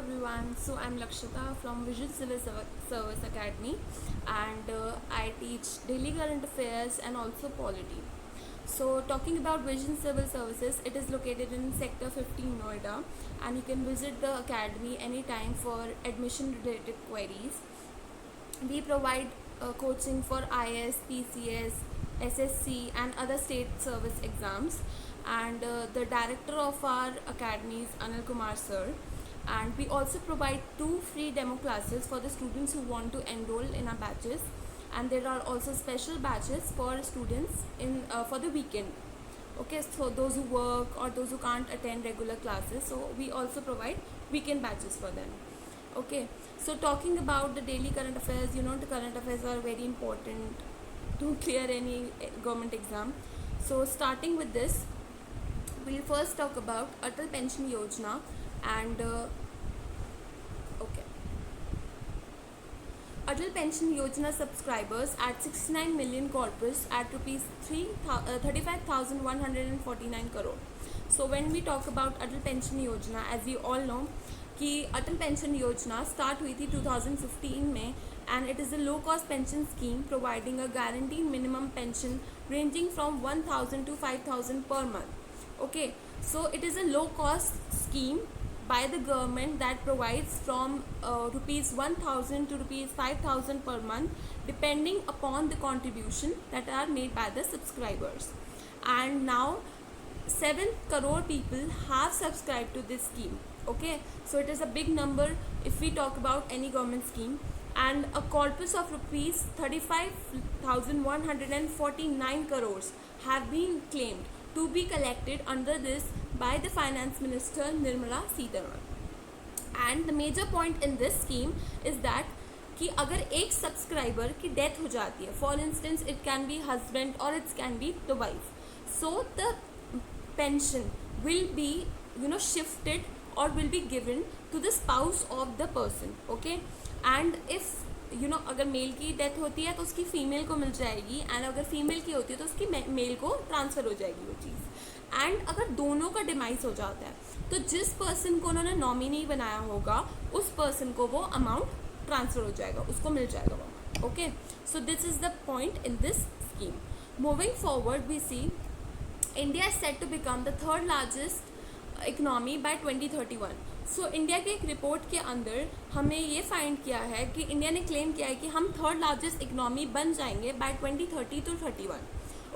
everyone, so I'm Lakshita from Vision Civil Service Academy and I teach daily current affairs and also polity. So talking about Vision Civil Services, it is located in Sector 15 Noida and you can visit the academy anytime for admission related queries. We provide coaching for IS, PCS, SSC and other state service exams, and the director of our academy is Anil Kumar sir, and we also provide 2 free demo classes for the students who want to enroll in our batches, and there are also special batches for students in for the weekend. Okay, so those who work or those who can't attend regular classes, so we also provide weekend batches for them. Okay, so talking about the daily current affairs, the current affairs are very important to clear any government exam. So starting with this, we'll first talk about Atal Pension Yojana and okay. Atal Pension Yojana subscribers at 69 million corpus at rupees 35,149 crore. So when we talk about Atal Pension Yojana, as we all know कि अटल pension योजना start हुई थी 2015 में, and it is a low cost pension scheme providing a guaranteed minimum pension ranging from 1,000 to 5,000 per month. Okay, so it is a low cost scheme by the government that provides from rupees 1,000 to rupees 5,000 per month depending upon the contribution that are made by the subscribers. And now 7 crore people have subscribed to this scheme. Okay, so it is a big number if we talk about any government scheme, and a corpus of rupees 35,149 crores have been claimed to be collected under this by the finance minister Nirmala Sitharaman. And the major point in this scheme is that कि अगर एक subscriber की death हो जाती है, for instance it can be husband और it's can be the wife, so the pension will be shifted or will be given to the spouse of the person. Okay, and if अगर mail की death होती है तो उसकी female को मिल जाएगी, and अगर फीमेल की होती है तो उसकी मेल को ट्रांसफ़र हो जाएगी वो चीज़. एंड अगर दोनों का डिमाइस हो जाता है तो जिस पर्सन को उन्होंने नॉमिनी बनाया होगा उस पर्सन को वो अमाउंट ट्रांसफ़र हो जाएगा, उसको मिल जाएगा वो. Okay, so this is the point in this scheme. Moving forward we see India is set to become the third largest economy by 2031. So India की एक रिपोर्ट के अंदर हमें ये फाइंड किया है कि इंडिया ने क्लेम किया है कि हम थर्ड लार्जेस्ट इकनॉमी बन जाएंगे बाय 2030 to 31.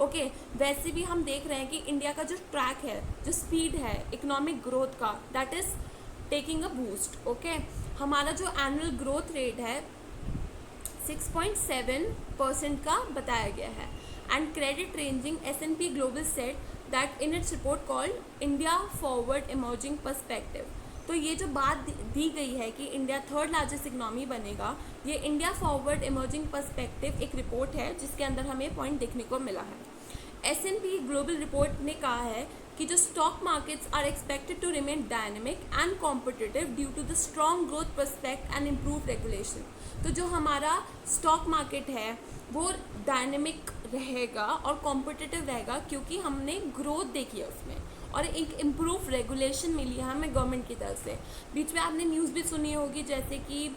ओके, वैसे भी हम देख रहे हैं कि इंडिया का जो ट्रैक है, जो स्पीड है इकोनॉमिक ग्रोथ का, that is taking a boost. Okay, हमारा जो एनुअल ग्रोथ रेट है 6.7% का बताया गया है. And credit ranging, S&P Global said that in its report called India Forward Emerging Perspective. तो ये जो बात दी गई है कि इंडिया थर्ड लार्जेस्ट इकनॉमी बनेगा, ये इंडिया फॉरवर्ड इमर्जिंग पर्सपेक्टिव एक रिपोर्ट है जिसके अंदर हमें पॉइंट देखने को मिला है. S&P ग्लोबल रिपोर्ट ने कहा है कि जो stock markets are expected to remain dynamic and competitive due to the strong growth prospect and improve regulation. तो जो हमारा स्टॉक मार्केट है वो डायनेमिक रहेगा और कॉम्पिटिटिव रहेगा क्योंकि हमने ग्रोथ देखी है उसमें, और एक इम्प्रूव रेगुलेशन मिली है हमें गवर्नमेंट की तरफ से. बीच में आपने न्यूज़ भी सुनी होगी जैसे कि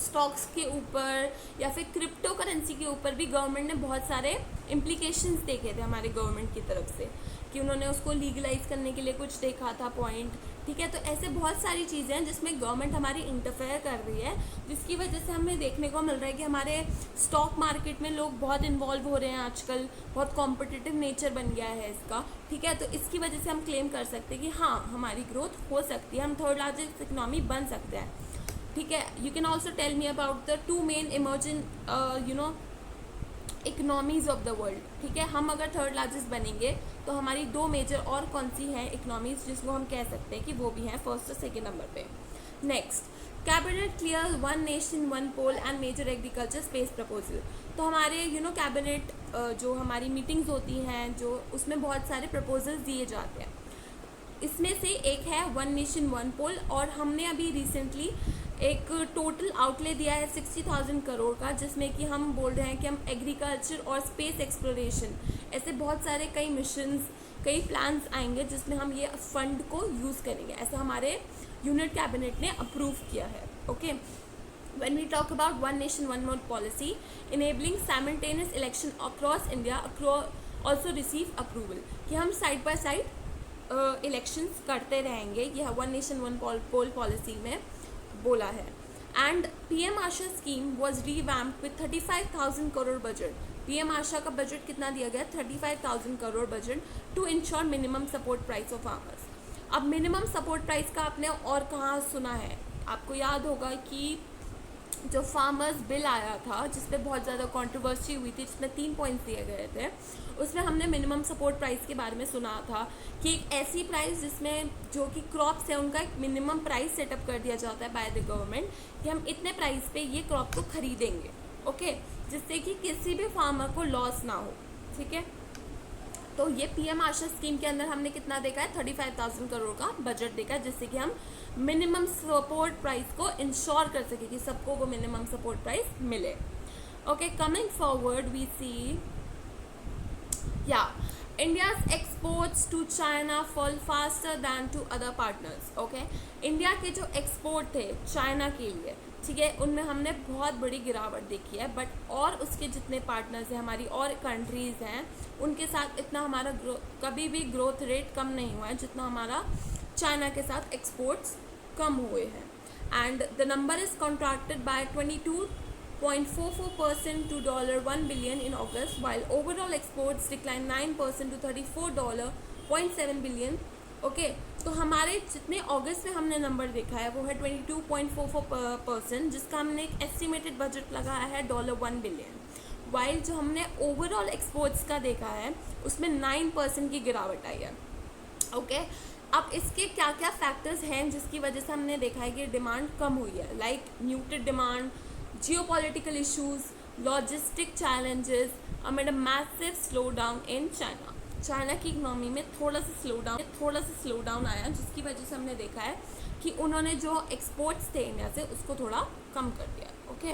स्टॉक्स के ऊपर या फिर क्रिप्टो करेंसी के ऊपर भी गवर्नमेंट ने बहुत सारे इम्प्लीकेशंस देखे थे हमारे गवर्नमेंट की तरफ से, कि उन्होंने उसको लीगलाइज करने के लिए कुछ देखा था पॉइंट. ठीक है, तो ऐसे बहुत सारी चीज़ें हैं जिसमें गवर्नमेंट हमारी इंटरफेयर कर रही है, जिसकी वजह से हमें देखने को मिल रहा है कि हमारे स्टॉक मार्केट में लोग बहुत इन्वॉल्व हो रहे हैं आजकल, बहुत कॉम्पिटिटिव नेचर बन गया है इसका. ठीक है, तो इसकी वजह से हम क्लेम कर सकते हैं कि हाँ हमारी ग्रोथ हो सकती है, हम थर्ड लार्जेस्ट इकनॉमी बन सकते हैं. ठीक है, you can also tell me about the 2 main emerging economies of the world. ठीक है, हम अगर थर्ड लार्जेस्ट बनेंगे तो हमारी 2 मेजर और कौन सी हैं इकनॉमीज़ जिसको हम कह सकते हैं कि वो भी हैं फर्स्ट और सेकेंड नंबर पे. Next, cabinet clear 1 nation 1 poll and major agriculture space proposal. तो हमारे कैबिनेट जो हमारी मीटिंग्स होती हैं जो उसमें बहुत सारे प्रपोजल्स दिए जाते हैं. इसमें से एक है 1 नेशन 1 पोल, और हमने अभी रिसेंटली एक टोटल आउटले दिया है 60,000 करोड़ का, जिसमें कि हम बोल रहे हैं कि हम एग्रीकल्चर और स्पेस एक्सप्लोरेशन, ऐसे बहुत सारे कई मिशंस, कई प्लान्स आएंगे जिसमें हम ये फंड को यूज़ करेंगे. ऐसे हमारे यूनिट कैबिनेट ने अप्रूव किया है. Okay, when we talk about one nation one vote policy enabling simultaneous election across India also receive approval, कि हम साइड बाय साइड इलेक्शंस करते रहेंगे, यह one nation one poll policy में बोला है. And PM Asha scheme was revamped with 35,000 crore budget. PM Asha का budget कितना दिया गया? 35,000 crore budget to ensure minimum support price of farmers. अब मिनिमम सपोर्ट प्राइस का आपने और कहाँ सुना है? आपको याद होगा कि जो फार्मर्स बिल आया था जिसपे बहुत ज़्यादा कंट्रोवर्सी हुई थी, जिसमें 3 पॉइंट्स दिए गए थे, उसमें हमने मिनिमम सपोर्ट प्राइस के बारे में सुना था कि एक ऐसी प्राइस जिसमें जो कि क्रॉप्स है उनका एक मिनिमम प्राइस सेटअप कर दिया जाता है बाय द गवर्नमेंट कि हम इतने प्राइस पे ये क्रॉप को खरीदेंगे. ओके, जिससे कि किसी भी फार्मर को लॉस ना हो. ठीक है, तो ये पीएम आशा स्कीम के अंदर हमने कितना देखा है? 35,000 करोड़ का बजट देखा है, जिससे कि हम मिनिमम सपोर्ट प्राइस को इंश्योर कर सके कि सबको वो मिनिमम सपोर्ट प्राइस मिले. Okay, coming forward we see India's exports to China fall faster than to other partners. Okay, India के जो एक्सपोर्ट थे चाइना के लिए, ठीक है, उनमें हमने बहुत बड़ी गिरावट देखी है. बट और उसके जितने पार्टनर्स हैं, हमारी और कंट्रीज़ हैं, उनके साथ इतना हमारा कभी भी ग्रोथ रेट कम नहीं हुआ है जितना हमारा चाइना के साथ एक्सपोर्ट्स कम हुए हैं. And the number is contracted by 22.44% to $1 billion in August, while overall exports declined 9% to $34.7 billion. Okay, तो हमारे जितने अगस्त में हमने नंबर देखा है वो है 22.44%, जिसका हमने एक एस्टिमेटेड बजट लगाया है $1 बिलियन. वाइल जो हमने ओवरऑल एक्सपोर्ट्स का देखा है उसमें 9% की गिरावट आई है. ओके, अब इसके क्या क्या फैक्टर्स हैं जिसकी वजह से हमने देखा है कि डिमांड कम हुई है? Like muted demand, geopolitical issues, logistic challenges amid a massive slow down in China. China की इकनॉमी में थोड़ा सा स्लो डाउन आया, जिसकी वजह से हमने देखा है कि उन्होंने जो एक्सपोर्ट्स थे इंडिया से उसको थोड़ा कम कर दिया. Okay,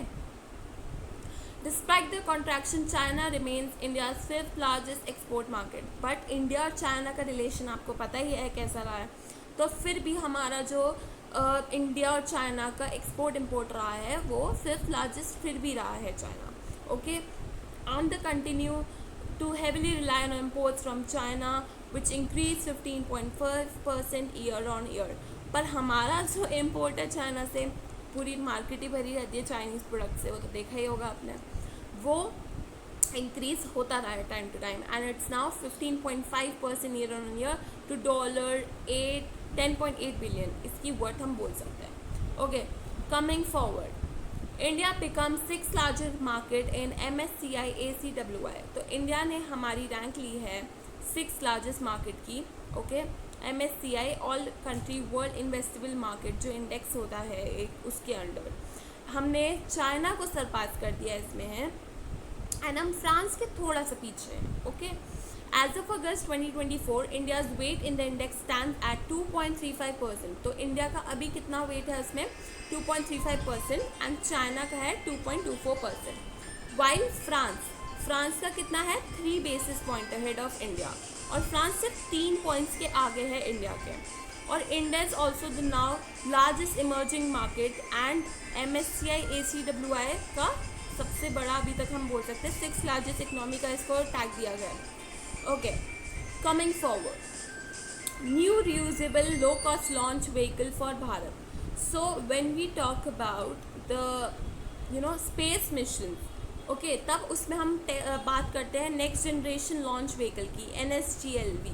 despite the contraction China remains India 5th largest export market. But India और चाइना का रिलेशन आपको पता ही है कैसा रहा है, तो फिर भी हमारा जो इंडिया और चाइना का एक्सपोर्ट इम्पोर्ट रहा है वो 5th लार्जेस्ट फिर भी रहा है China. Okay, on the continue to heavily rely on imports from China, which increased 15.5% year on year. पर हमारा जो इम्पोर्ट है चाइना से, पूरी मार्केट ही भरी रहती है चाइनीज़ प्रोडक्ट से, वो तो देखा ही होगा आपने, वो इंक्रीज होता रहा है time to time. And it's now 15.5% year on year to $10.8 billion. इसकी वर्थ हम बोल सकते हैं. Okay, coming forward, India become 6th largest market in MSCI ACWI. तो इंडिया ने हमारी रैंक ली है 6th लार्जेस्ट मार्केट की. ओके, MSCI all country world investable market जो इंडेक्स होता है एक, उसके अंडर हमने चाइना को सरपास कर दिया इसमें है. एंड हम फ्रांस के थोड़ा सा पीछे हैं. Okay, as of August 2024 India's weight in the index stand at 2.35%. तो इंडिया का अभी कितना वेट है उसमें? 2.35%. एंड चाइना का है 2.24%. वाइल फ्रांस का कितना है? 3 basis point ahead of India, और फ्रांस सिर्फ 3 पॉइंट्स के आगे है इंडिया के. और India is also the now largest emerging market and MSCI ACWI का सबसे बड़ा अभी तक हम बोल सकते हैं 6th लार्जेस्ट इकोनॉमी का इसको टैग दिया गया है. Okay, coming forward, new reusable low-cost launch vehicle for Bharat. So when we talk about the space missions, okay, तब उसमें हम बात करते हैं नेक्स्ट जनरेशन लॉन्च व्हीकल की, NSGLV.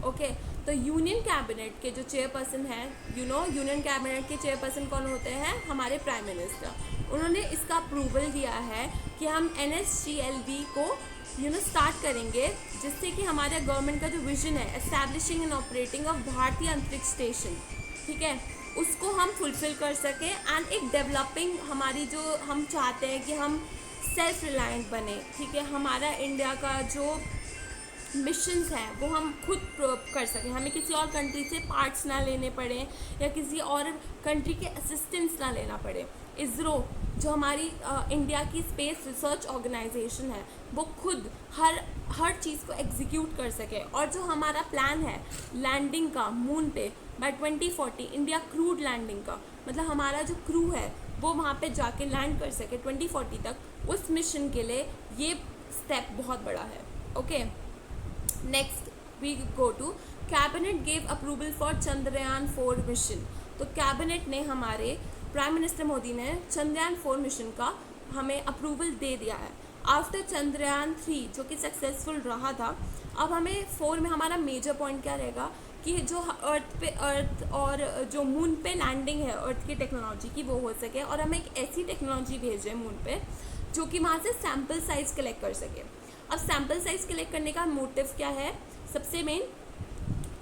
ओके, तो यूनियन कैबिनेट के जो चेयरपर्सन हैं, यूनियन कैबिनेट के चेयरपर्सन कौन होते हैं? हमारे प्राइम मिनिस्टर. उन्होंने इसका अप्रूवल दिया है कि हम NSGLV को स्टार्ट करेंगे, जिससे कि हमारे गवर्नमेंट का जो विजन है एस्टैब्लिशिंग एंड ऑपरेटिंग ऑफ भारतीय अंतरिक्ष स्टेशन, ठीक है, उसको हम फुलफिल कर सकें. एंड एक डेवलपिंग हमारी जो हम चाहते हैं कि हम सेल्फ रिलायंट बने. ठीक है, हमारा इंडिया का जो मिशंस हैं वो हम खुद कर सकें, हमें किसी और कंट्री से पार्ट्स ना लेने पड़े या किसी और कंट्री के असिस्टेंस ना लेना पड़े. इसरो जो हमारी इंडिया की स्पेस रिसर्च ऑर्गेनाइजेशन है वो खुद हर चीज़ को एग्जीक्यूट कर सके. और जो हमारा प्लान है लैंडिंग का मून पे, बाय 2040 इंडिया क्रूड लैंडिंग का मतलब हमारा जो क्रू है वो वहाँ पे जाके लैंड कर सके 2040 तक, उस मिशन के लिए ये स्टेप बहुत बड़ा है। Okay, next we go to cabinet gave approval for Chandrayaan 4 mission. तो कैबिनेट ने, हमारे प्राइम मिनिस्टर मोदी ने चंद्रयान 4 मिशन का हमें अप्रूवल दे दिया है। आफ्टर चंद्रयान 3 जो कि सक्सेसफुल रहा था, अब हमें 4 में हमारा मेजर पॉइंट क्या रहेगा कि जो अर्थ और जो मून पे लैंडिंग है अर्थ की टेक्नोलॉजी की वो हो सके, और हमें एक ऐसी टेक्नोलॉजी भेजे मून पे जो कि वहाँ से सैम्पल साइज़ कलेक्ट कर सके। अब सैम्पल साइज़ कलेक्ट करने का मोटिव क्या है, सबसे मेन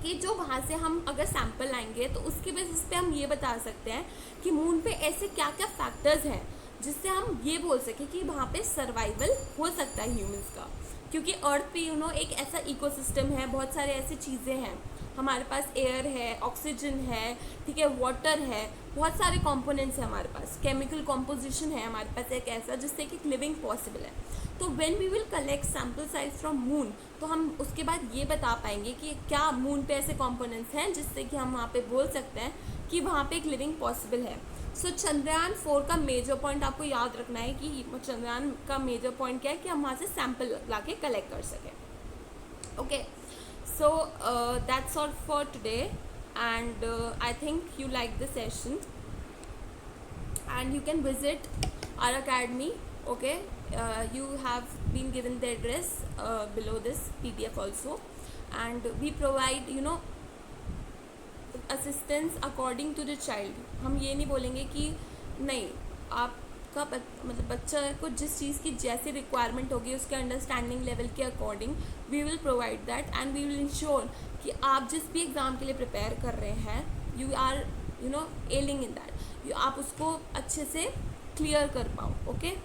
कि जो वहाँ से हम अगर सैम्पल लाएंगे तो उसके बेसिस पे हम ये बता सकते हैं कि मून पे ऐसे क्या क्या फैक्टर्स हैं जिससे हम ये बोल सकें कि वहाँ पे सर्वाइवल हो सकता है ह्यूमंस का। क्योंकि अर्थ पे एक ऐसा इकोसिस्टम है, बहुत सारे ऐसी चीज़ें हैं, हमारे पास एयर है, ऑक्सीजन है, ठीक है, वाटर है, बहुत सारे कंपोनेंट्स हैं हमारे पास, केमिकल कॉम्पोजिशन है हमारे पास एक ऐसा जिससे कि लिविंग पॉसिबल है। तो when we will collect sample size from moon, तो हम उसके बाद ये बता पाएंगे कि क्या मून पे ऐसे कंपोनेंट्स हैं जिससे कि हम वहाँ पे बोल सकते हैं कि वहाँ पे एक लिविंग पॉसिबल है। सो चंद्रयान 4 का मेजर पॉइंट आपको याद रखना है कि चंद्रयान का मेजर पॉइंट क्या है कि हम वहाँ से सैम्पल ला के कलेक्ट कर सकें। Okay, so that's all for today, and I think you like the session and you can visit our academy. Okay, you have been given the address below this PDF also, and we provide assistance according to the child. हम ये नहीं बोलेंगे कि नहीं, आपका मतलब बच्चा को जिस चीज़ की जैसी रिक्वायरमेंट होगी उसके अंडरस्टैंडिंग लेवल के according we will provide that, and we will ensure कि आप जिस भी एग्ज़ाम के लिए प्रिपेयर कर रहे हैं यू आर एलिंग इन दैट, आप उसको अच्छे से क्लियर कर पाओ। ओके।